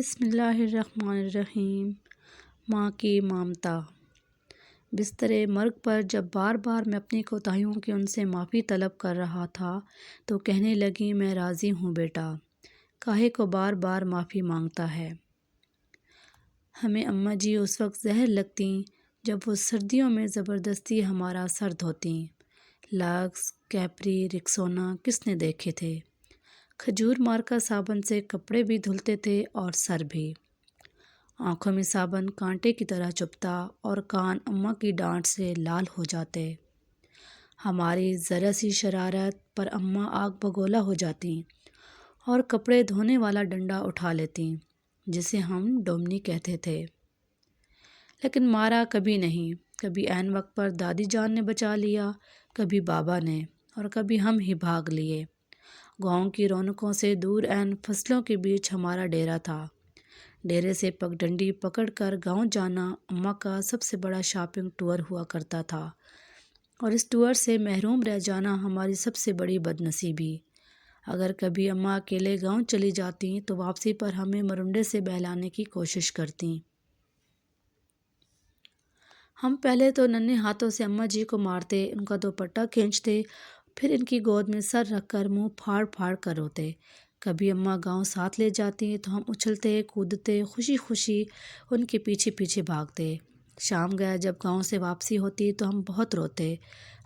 بسم اللہ الرحمن الرحیم۔ ماں کی ممتا۔ بستر مرگ پر جب بار بار میں اپنی کوتاہیوں کی ان سے معافی طلب کر رہا تھا تو کہنے لگی، میں راضی ہوں بیٹا، کاہے کو بار بار معافی مانگتا ہے۔ ہمیں اماں جی اس وقت زہر لگتیں جب وہ سردیوں میں زبردستی ہمارا سر دھوتیں۔ لکس، کیپری، ریکسونا کس نے دیکھے تھے؟ کھجور مارکا صابن سے کپڑے بھی دھلتے تھے اور سر بھی۔ آنکھوں میں صابن کانٹے کی طرح چبھتا اور کان اماں کی ڈانٹ سے لال ہو جاتے۔ ہماری ذرا سی شرارت پر اماں آگ بگولا ہو جاتیں اور کپڑے دھونے والا ڈنڈا اٹھا لیتیں جسے ہم ڈومنی کہتے تھے۔ لیکن مارا کبھی نہیں، کبھی عین وقت پر دادی جان نے بچا لیا، کبھی بابا نے، اور کبھی ہم ہی بھاگ لیے۔ گاؤں کی رونقوں سے دور عین فصلوں کے بیچ ہمارا ڈیرا تھا۔ ڈیرے سے پگڈنڈی پکڑ کر گاؤں جانا اماں کا سب سے بڑا شاپنگ ٹور ہوا کرتا تھا، اور اس ٹور سے محروم رہ جانا ہماری سب سے بڑی بد نصیبی۔ اگر کبھی اماں اکیلے گاؤں چلی جاتیں تو واپسی پر ہمیں مرنڈے سے بہلانے کی کوشش کرتیں۔ ہم پہلے تو ننھے ہاتھوں سے اماں جی کو مارتے، ان کا دوپٹہ کھینچتے، پھر ان کی گود میں سر رکھ کر منہ پھاڑ پھاڑ کر روتے۔ کبھی اماں گاؤں ساتھ لے جاتی تو ہم اچھلتے کودتے خوشی خوشی ان کے پیچھے پیچھے بھاگتے۔ شام گیا جب گاؤں سے واپسی ہوتی تو ہم بہت روتے۔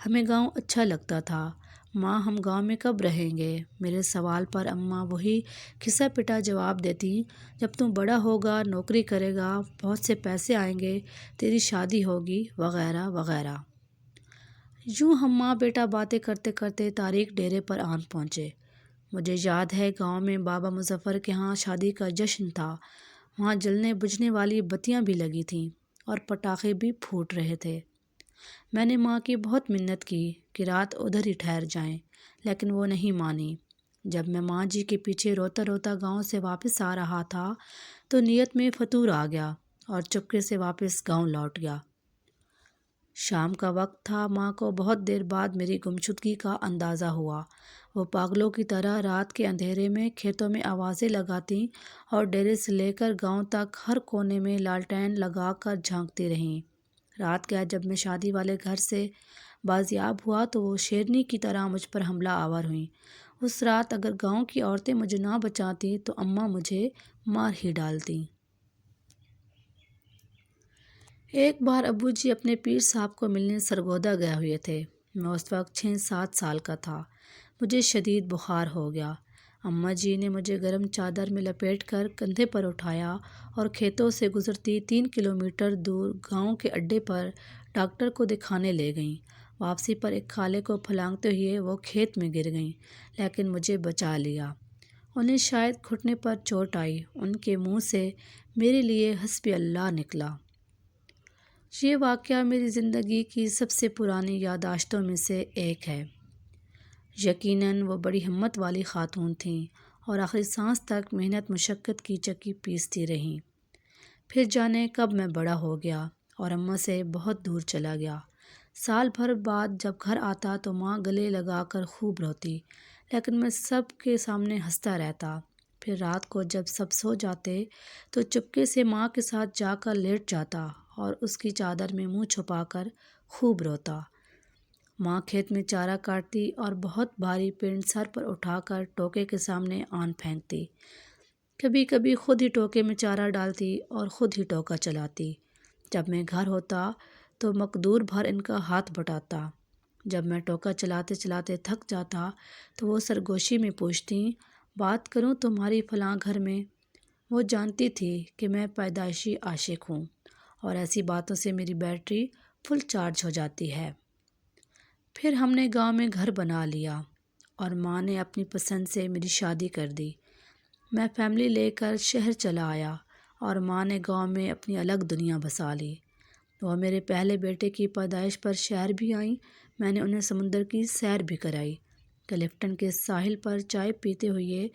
ہمیں گاؤں اچھا لگتا تھا۔ ماں، ہم گاؤں میں کب رہیں گے؟ میرے سوال پر اماں وہی کھسا پٹا جواب دیتی، جب تم بڑا ہوگا، نوکری کرے گا، بہت سے پیسے آئیں گے، تیری شادی ہوگی، وغیرہ وغیرہ۔ یوں ہم ماں بیٹا باتیں کرتے کرتے تاریک ڈیرے پر آن پہنچے۔ مجھے یاد ہے گاؤں میں بابا مظفر کے ہاں شادی کا جشن تھا۔ وہاں جلنے بجھنے والی بتیاں بھی لگی تھیں اور پٹاخے بھی پھوٹ رہے تھے۔ میں نے ماں کی بہت منت کی کہ رات ادھر ہی ٹھہر جائیں، لیکن وہ نہیں مانی۔ جب میں ماں جی کے پیچھے روتا روتا گاؤں سے واپس آ رہا تھا تو نیت میں فطور آ گیا اور چپکے سے واپس گاؤں لوٹ گیا۔ شام کا وقت تھا۔ ماں کو بہت دیر بعد میری گمشدگی کا اندازہ ہوا۔ وہ پاگلوں کی طرح رات کے اندھیرے میں کھیتوں میں آوازیں لگاتیں اور ڈیرے سے لے کر گاؤں تک ہر کونے میں لالٹین لگا کر جھانکتی رہیں۔ رات گیا جب میں شادی والے گھر سے بازیاب ہوا تو وہ شیرنی کی طرح مجھ پر حملہ آور ہوئیں۔ اس رات اگر گاؤں کی عورتیں مجھے نہ بچاتیں تو اماں مجھے مار ہی ڈالتیں۔ ایک بار ابو جی اپنے پیر صاحب کو ملنے سرگودا گئے ہوئے تھے۔ میں اس وقت 6-7 سال کا تھا۔ مجھے شدید بخار ہو گیا۔ اماں جی نے مجھے گرم چادر میں لپیٹ کر کندھے پر اٹھایا اور کھیتوں سے گزرتی 3 کلومیٹر دور گاؤں کے اڈے پر ڈاکٹر کو دکھانے لے گئیں۔ واپسی پر ایک کھالے کو پھلانگتے ہوئے وہ کھیت میں گر گئیں، لیکن مجھے بچا لیا۔ انہیں شاید گھٹنے پر چوٹ آئی۔ ان کے منہ سے میرے لیے حسبی اللہ نکلا۔ یہ واقعہ میری زندگی کی سب سے پرانی یادداشتوں میں سے ایک ہے۔ یقیناً وہ بڑی ہمت والی خاتون تھیں اور آخری سانس تک محنت مشقت کی چکی پیستی رہیں۔ پھر جانے کب میں بڑا ہو گیا اور اماں سے بہت دور چلا گیا۔ سال بھر بعد جب گھر آتا تو ماں گلے لگا کر خوب روتی، لیکن میں سب کے سامنے ہنستا رہتا۔ پھر رات کو جب سب سو جاتے تو چپکے سے ماں کے ساتھ جا کر لیٹ جاتا اور اس کی چادر میں منہ چھپا کر خوب روتا۔ ماں کھیت میں چارہ کاٹتی اور بہت بھاری پنڈ سر پر اٹھا کر ٹوکے کے سامنے آن پھینکتی۔ کبھی کبھی خود ہی ٹوکے میں چارہ ڈالتی اور خود ہی ٹوکا چلاتی۔ جب میں گھر ہوتا تو مقدور بھر ان کا ہاتھ بٹاتا۔ جب میں ٹوکا چلاتے چلاتے تھک جاتا تو وہ سرگوشی میں پوچھتیں، بات کروں تمہاری فلاں گھر میں؟ وہ جانتی تھی کہ میں پیدائشی عاشق ہوں اور ایسی باتوں سے میری بیٹری فل چارج ہو جاتی ہے۔ پھر ہم نے گاؤں میں گھر بنا لیا اور ماں نے اپنی پسند سے میری شادی کر دی۔ میں فیملی لے کر شہر چلا آیا اور ماں نے گاؤں میں اپنی الگ دنیا بسا لی۔ وہ میرے پہلے بیٹے کی پیدائش پر شہر بھی آئیں۔ میں نے انہیں سمندر کی سیر بھی کرائی۔ کلفٹن کے ساحل پر چائے پیتے ہوئے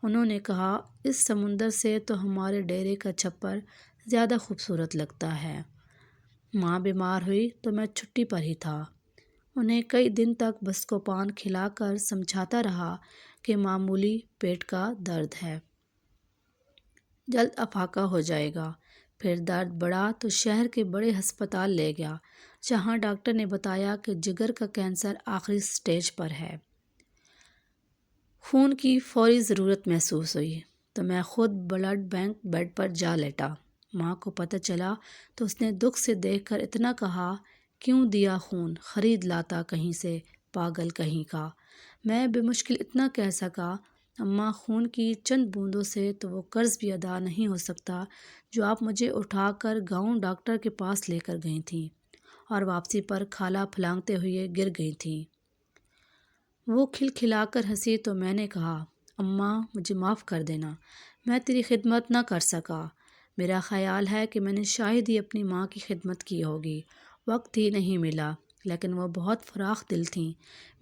انہوں نے کہا، اس سمندر سے تو ہمارے ڈیرے کا چھپر زیادہ خوبصورت لگتا ہے۔ ماں بیمار ہوئی تو میں چھٹی پر ہی تھا۔ انہیں کئی دن تک بسکوپان کھلا کر سمجھاتا رہا کہ معمولی پیٹ کا درد ہے۔ جلد افاقہ ہو جائے گا۔ پھر درد بڑھا تو شہر کے بڑے ہسپتال لے گیا، جہاں ڈاکٹر نے بتایا کہ جگر کا کینسر آخری سٹیج پر ہے۔ خون کی فوری ضرورت محسوس ہوئی تو میں خود بلڈ بینک بیڈ پر جا لیٹا۔ ماں کو پتہ چلا تو اس نے دکھ سے دیکھ کر اتنا کہا، کیوں دیا خون، خرید لاتا کہیں سے، پاگل کہیں کا۔ میں بے مشکل اتنا کہہ سکا، اماں خون کی چند بوندوں سے تو وہ قرض بھی ادا نہیں ہو سکتا جو آپ مجھے اٹھا کر گاؤں ڈاکٹر کے پاس لے کر گئی تھیں اور واپسی پر کھالا پھلانگتے ہوئے گر گئی تھیں۔ وہ کھلکھلا کر ہنسی تو میں نے کہا، اماں مجھے معاف کر دینا، میں تیری خدمت نہ کر سکا۔ میرا خیال ہے کہ میں نے شاید ہی اپنی ماں کی خدمت کی ہوگی، وقت ہی نہیں ملا، لیکن وہ بہت فراخ دل تھیں۔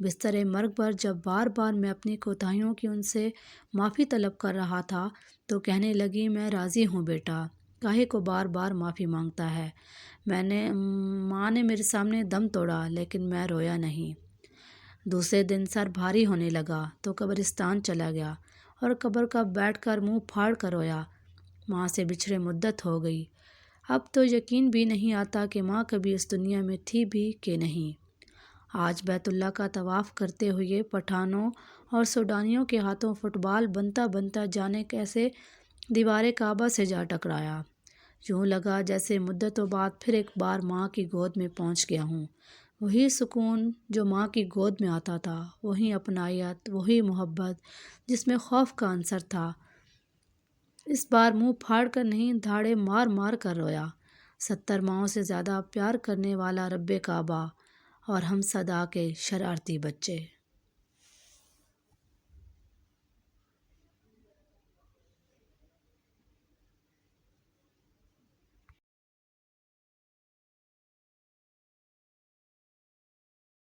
بستر مرگ پر جب بار بار میں اپنی کوتاہیوں کی ان سے معافی طلب کر رہا تھا تو کہنے لگی، میں راضی ہوں بیٹا، کاہے کو بار بار معافی مانگتا ہے۔ ماں نے میرے سامنے دم توڑا لیکن میں رویا نہیں۔ دوسرے دن سر بھاری ہونے لگا تو قبرستان چلا گیا اور قبر کا بیٹھ کر منہ پھاڑ کر رویا۔ ماں سے بچھڑے مدت ہو گئی، اب تو یقین بھی نہیں آتا کہ ماں کبھی اس دنیا میں تھی بھی کہ نہیں۔ آج بیت اللہ کا طواف کرتے ہوئے پٹھانوں اور سوڈانیوں کے ہاتھوں فٹ بال بنتا بنتا جانے کیسے دیوار کعبہ سے جا ٹکرایا۔ یوں لگا جیسے مدتوں بعد پھر ایک بار ماں کی گود میں پہنچ گیا ہوں۔ وہی سکون جو ماں کی گود میں آتا تھا، وہی اپنائیت، وہی محبت جس میں خوف کا عنصر تھا۔ اس بار منہ پھاڑ کر نہیں، دھاڑے مار مار کر رویا۔ 70 ماؤں سے زیادہ پیار کرنے والا رب کعبہ اور ہم صدا کے شرارتی بچے۔